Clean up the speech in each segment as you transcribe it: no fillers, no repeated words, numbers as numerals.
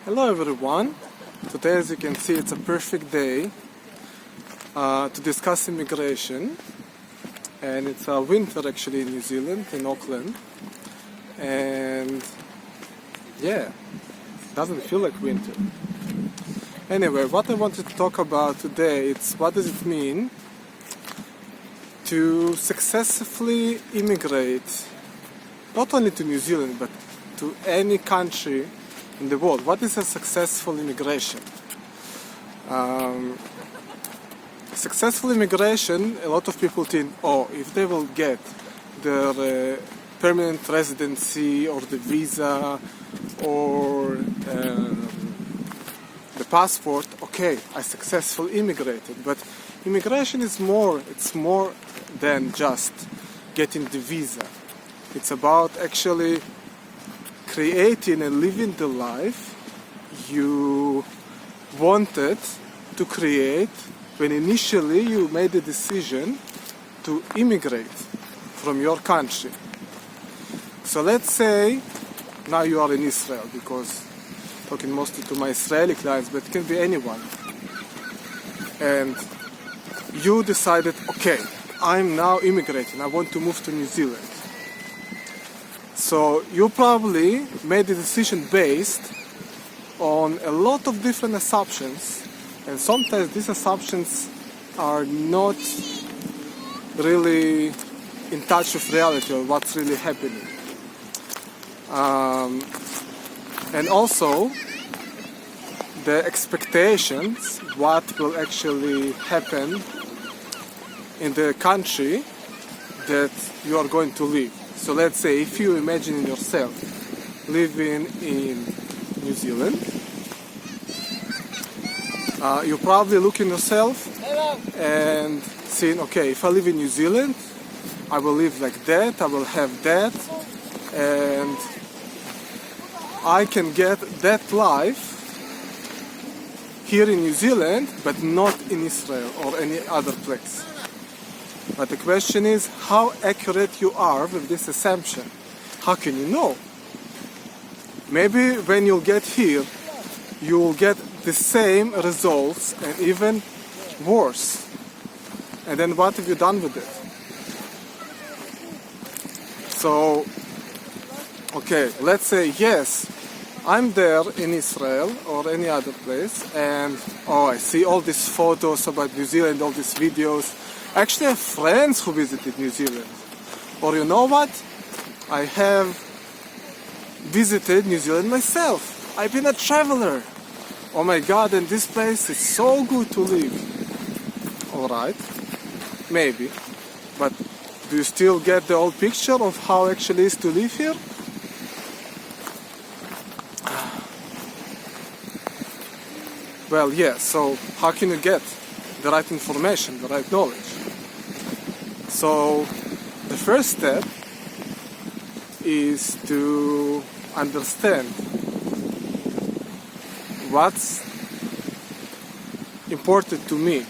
Hello everyone. Today, as you can see, it's a perfect day to discuss immigration, and it's winter actually in New Zealand, in Auckland, and yeah, doesn't feel like winter. Anyway, what I wanted to talk about today, it's what does it mean to successfully immigrate, not only to New Zealand but to any country in the world. What is a successful immigration? Successful immigration, a lot of people think, oh, if they will get their permanent residency or the visa or the passport, okay, I successfully immigrated. But immigration is more, it's more than just getting the visa. It's about actually creating and living the life you wanted to create when initially you made the decision to immigrate from your country. So let's say now you are in Israel, because I'm talking mostly to my Israeli clients, but it can be anyone. And you decided, okay, I'm now immigrating, I want to move to New Zealand. So you probably made the decision based on a lot of different assumptions, and sometimes these assumptions are not really in touch with reality or what's really happening. And also the expectations, what will actually happen in the country that you are going to live. So let's say if you imagine yourself living in New Zealand, you probably look in yourself and saying, okay, if I live in New Zealand, I will live like that, I will have that, and I can get that life here in New Zealand, but not in Israel or any other place. But the question is how accurate you are with this assumption. How can you know? Maybe when you'll get here, you will get the same results and even worse. And then what have you done with it? So, okay, let's say yes, I'm there in Israel or any other place, and oh, I see all these photos about New Zealand, all these videos. I actually have friends who visited New Zealand. Or you know what? I have visited New Zealand myself. I've been a traveler. Oh my God, and this place is so good to live. Alright, maybe. But do you still get the old picture of how it actually is to live here? Well, yeah, so how can you get the right information, the right knowledge? So the first step is to understand what's important to me,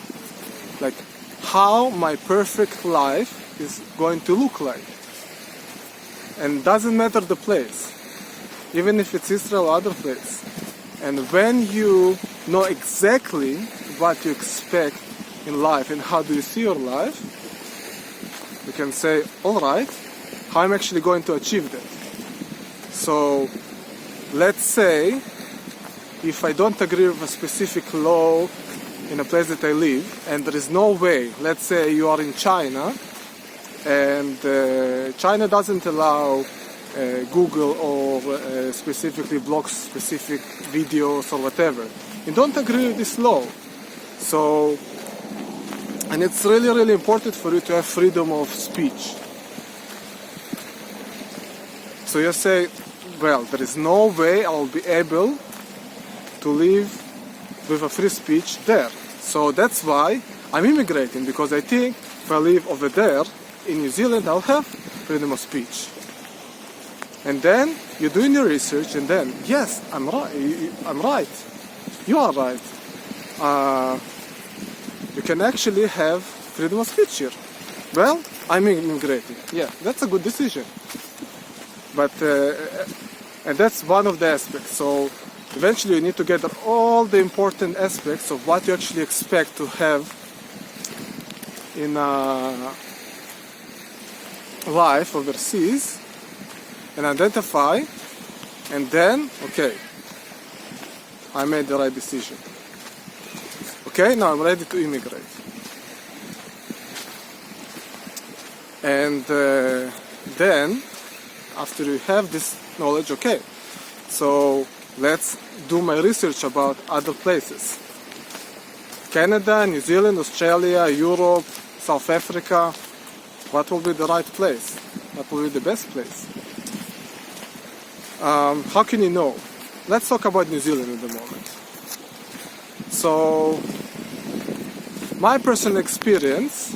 like how my perfect life is going to look like. And doesn't matter the place, even if it's Israel or other place. And when you know exactly what you expect in life and how do you see your life, you can say, alright, how I'm actually going to achieve that. So let's say if I don't agree with a specific law in a place that I live, and there is no way, let's say you are in China and China doesn't allow Google or specifically blocks specific videos or whatever. You don't agree with this law. So, and it's really, really important for you to have freedom of speech. So you say, well, there is no way I'll be able to live with a free speech there. So that's why I'm immigrating, because I think if I live over there in New Zealand, I'll have freedom of speech. And then you're doing your research, and then, yes, I'm right. I'm right. You are right. You can actually have freedom of speech here. Well, I'm immigrating. Yeah, that's a good decision. But and that's one of the aspects. So eventually you need to gather all the important aspects of what you actually expect to have in a life overseas and identify, and then, okay, I made the right decision. Okay, now I'm ready to immigrate. And then, after you have this knowledge, okay, so let's do my research about other places. Canada, New Zealand, Australia, Europe, South Africa. What will be the right place? What will be the best place? How can you know? Let's talk about New Zealand at the moment. So, my personal experience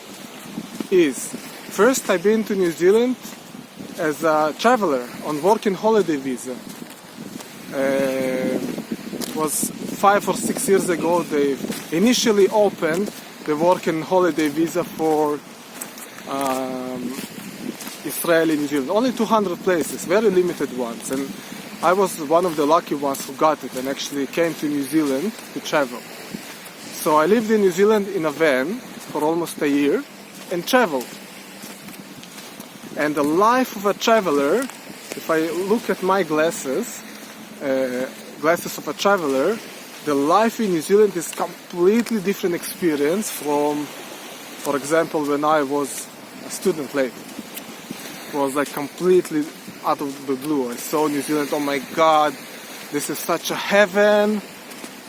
is, first I've been to New Zealand as a traveler on working holiday visa. It was 5 or 6 years ago they initially opened the working holiday visa for Israeli New Zealand. Only 200 places, very limited ones, and I was one of the lucky ones who got it and actually came to New Zealand to travel. So I lived in New Zealand in a van for almost a year and traveled. And the life of a traveler, if I look at my glasses of a traveler, the life in New Zealand is completely different experience from, for example, when I was a student later. It was like completely out of the blue. I saw New Zealand, oh my God, this is such a heaven.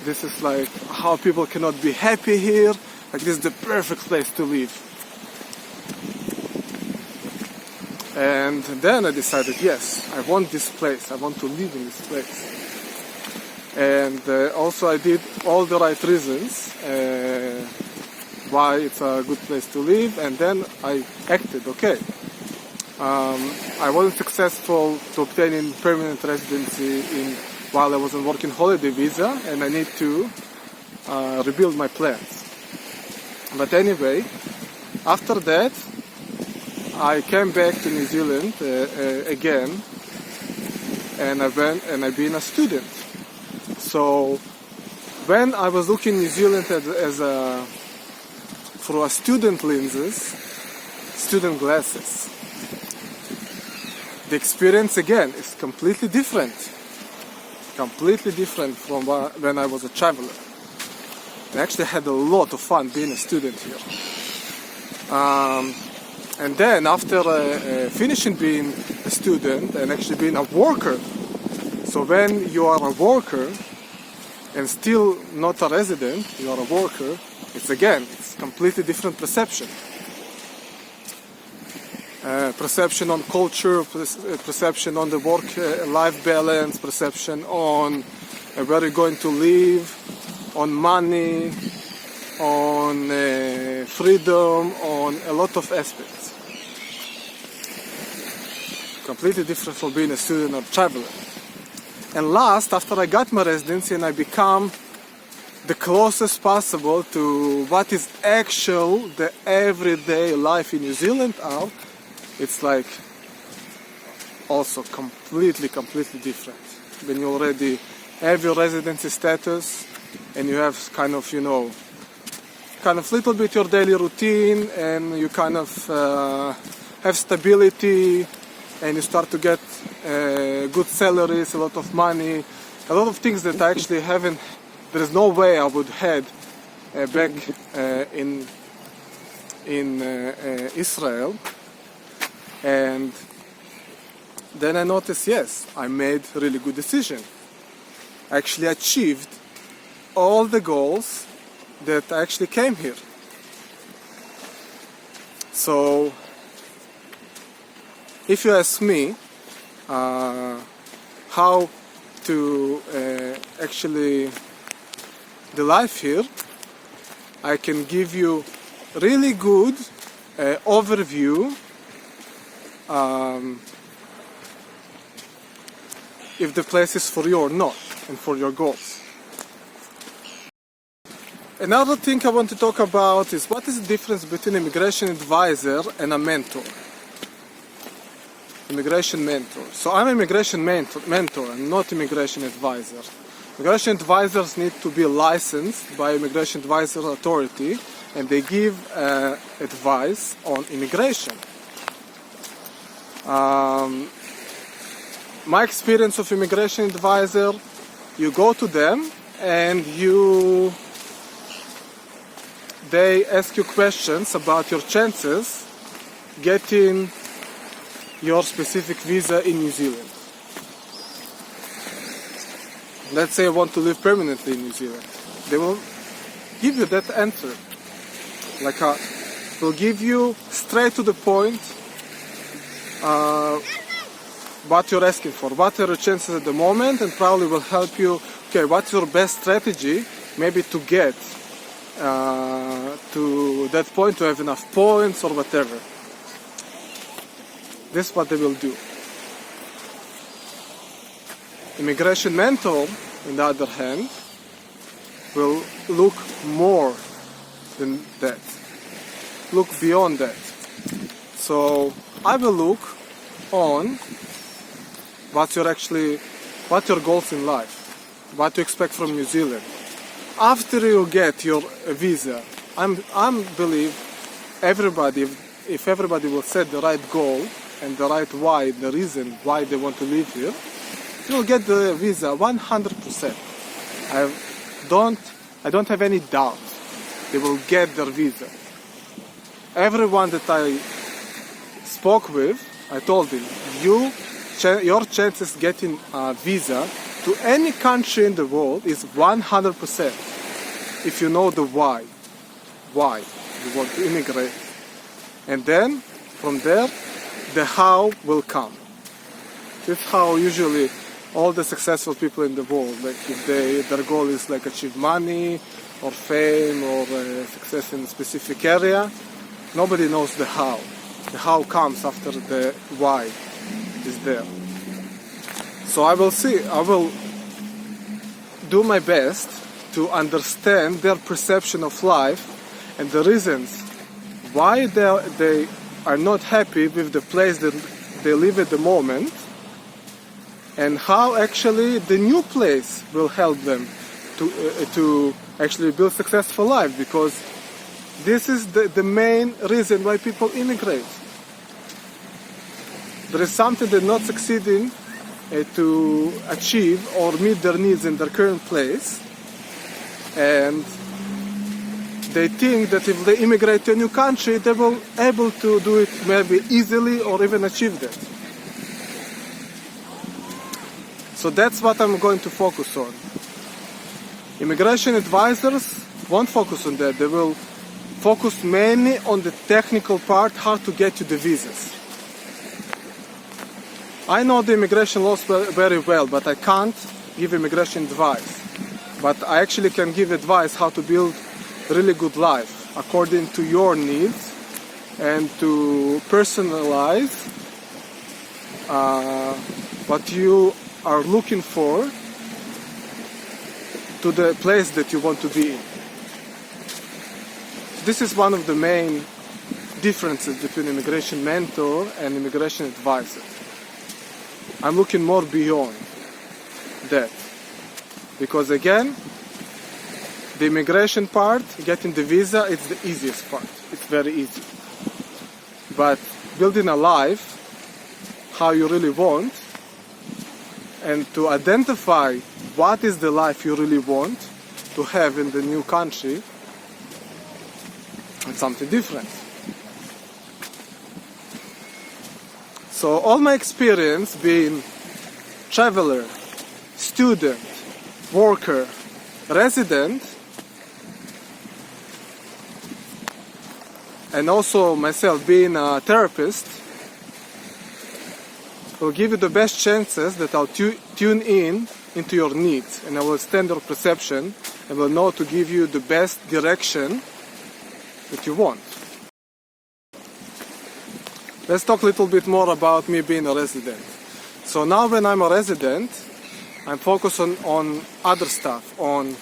This is like how people cannot be happy here. Like this is the perfect place to live. And then I decided, yes, I want this place. I want to live in this place. And also I did all the right reasons why it's a good place to live. And then I acted, okay. I wasn't successful to obtain permanent residency while I was on working holiday visa, and I need to rebuild my plans. But anyway, after that, I came back to New Zealand again, and I've been a student. So when I was looking New Zealand through a student glasses, the experience again is completely different from when I was a traveler. I actually had a lot of fun being a student here. And then after finishing being a student and actually being a worker, so when you are a worker and still not a resident, you are a worker, it's completely different perception. Perception on culture, perception on the work-life balance, perception on where you're going to live, on money, on freedom, on a lot of aspects. Completely different from being a student or traveler. And last, after I got my residency and I become the closest possible to what is actual the everyday life in New Zealand out, it's like also completely different. When you already have your residency status and you have kind of little bit your daily routine, and you kind of have stability, and you start to get good salaries, a lot of money, a lot of things that I actually haven't, there is no way I would had back in Israel. And then I noticed, yes, I made a really good decision. I actually achieved all the goals that I actually came here. So, if you ask me how to actually the life here, I can give you really good overview if the place is for you or not, and for your goals. Another thing I want to talk about is what is the difference between an immigration advisor and a mentor. Immigration mentor. So I'm an immigration mentor, I'm not immigration advisor. Immigration advisors need to be licensed by Immigration Advisor Authority, and they give advice on immigration. My experience of immigration advisor, you go to them and they ask you questions about your chances getting your specific visa in New Zealand. Let's say you want to live permanently in New Zealand. They will give you that answer. They'll give you straight to the point what you're asking for, what are your chances at the moment, and probably will help you, okay, what's your best strategy maybe to get to that point, to have enough points or whatever. This is what they will do. Immigration mentor, on the other hand, will look more than that, look beyond that. So I will look on what your goals in life, what you expect from New Zealand. After you get your visa, I believe everybody, if everybody will set the right goal and the right why, the reason why they want to live here, you'll get the visa 100%. I don't have any doubt they will get their visa. Everyone that I spoke with, I told him, your chances getting a visa to any country in the world is 100% if you know the why you want to immigrate. And then from there the how will come. This is how usually all the successful people in the world, like if their goal is like achieve money or fame or success in a specific area, nobody knows the how. The how comes after the why is there. So I will do my best to understand their perception of life and the reasons why they are not happy with the place that they live at the moment, and how actually the new place will help them to actually build a successful life, because this is the main reason why people immigrate. There is something they're not succeeding to achieve or meet their needs in their current place, and they think that if they immigrate to a new country, they will be able to do it maybe easily or even achieve that. So that's what I'm going to focus on. Immigration advisors won't focus on that. They will focus mainly on the technical part, how to get you the visas. I know the immigration laws very well, but I can't give immigration advice. But I actually can give advice how to build a really good life according to your needs and to personalize what you are looking for to the place that you want to be in. This is one of the main differences between immigration mentor and immigration advisor. I'm looking more beyond that, because again, the immigration part, getting the visa, it's the easiest part. It's very easy. But building a life how you really want, and to identify what is the life you really want to have in the new country, it's something different. So all my experience being traveler, student, worker, resident, and also myself being a therapist, will give you the best chances that I'll tune in into your needs, and I will extend your perception and will know to give you the best direction that you want. Let's talk a little bit more about me being a resident. So now when I'm a resident, I'm focused on other stuff, on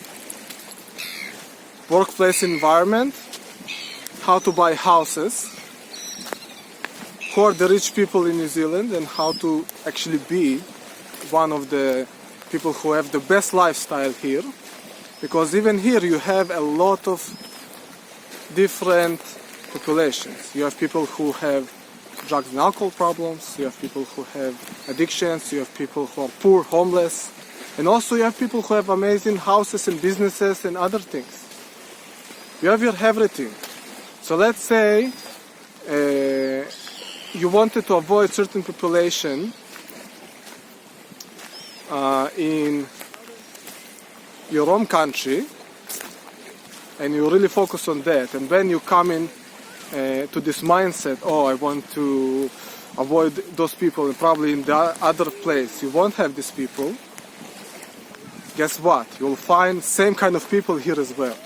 workplace environment, how to buy houses, who are the rich people in New Zealand, and how to actually be one of the people who have the best lifestyle here, because even here you have a lot of different populations. You have people who have drugs and alcohol problems, you have people who have addictions, you have people who are poor, homeless, and also you have people who have amazing houses and businesses and other things. You have your everything. So let's say you wanted to avoid certain population in your home country, and you really focus on that, and when you come in to this mindset, oh, I want to avoid those people, and probably in the other place you won't have these people, guess what? You'll find same kind of people here as well.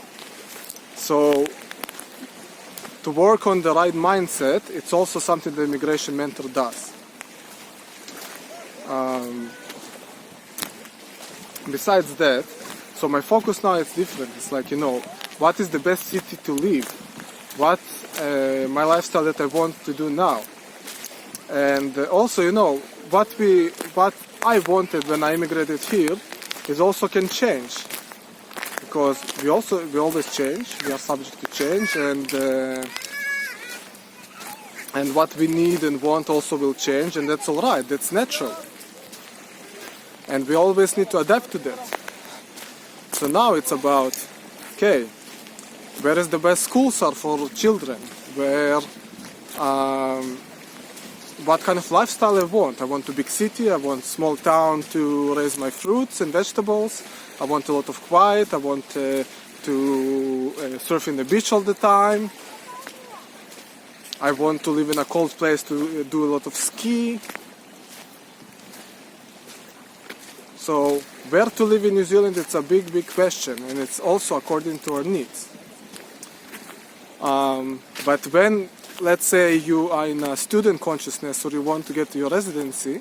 So to work on the right mindset, it's also something the immigration mentor does. Besides that, so my focus now is different. It's like, what is the best city to live? What my lifestyle that I want to do now? And also, what I wanted when I immigrated here is also can change, because we always change. We are subject to change, and what we need and want also will change, and that's all right. That's natural, and we always need to adapt to that. So now it's about, okay, where is the best schools are for children? Where, what kind of lifestyle I want? I want a big city, I want small town to raise my fruits and vegetables, I want a lot of quiet, I want to surf in the beach all the time, I want to live in a cold place to do a lot of ski. So where to live in New Zealand, it's a big question, and it's also according to our needs. But when, let's say, you are in a student consciousness or you want to get to your residency,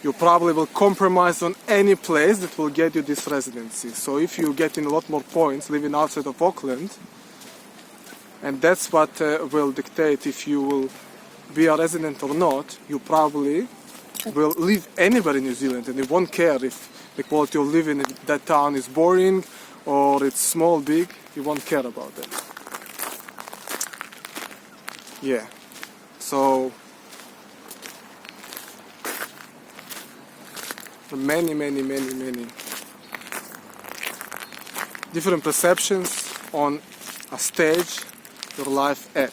you probably will compromise on any place that will get you this residency. So if you get in a lot more points living outside of Auckland, and that's what will dictate if you will be a resident or not, you probably will live anywhere in New Zealand, and you won't care if the quality of living in that town is boring or it's small, big. You won't care about that. Yeah. So many different perceptions on a stage your life at.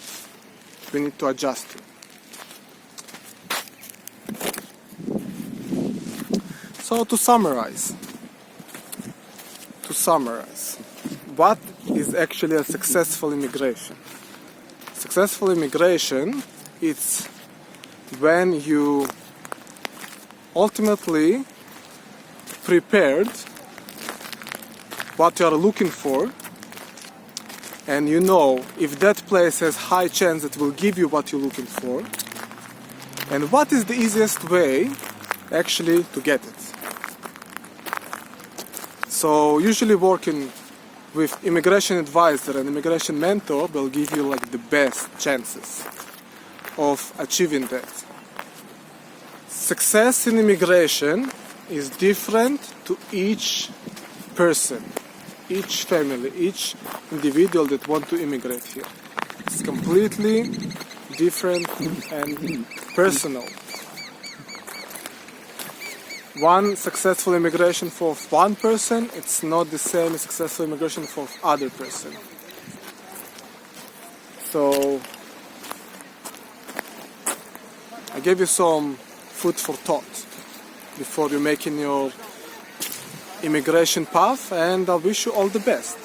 We need to adjust to. So to summarize, what is actually a successful immigration? Successful immigration, it's when you ultimately prepared what you are looking for, and if that place has high chance it will give you what you're looking for, and what is the easiest way actually to get it. So usually working with immigration advisor and immigration mentor will give you like the best chances of achieving that. Success in immigration is different to each person, each family, each individual that want to immigrate here. It's completely different and personal. One successful immigration for one person, it's not the same as successful immigration for other person. So I gave you some food for thought before you're making your immigration path, and I wish you all the best.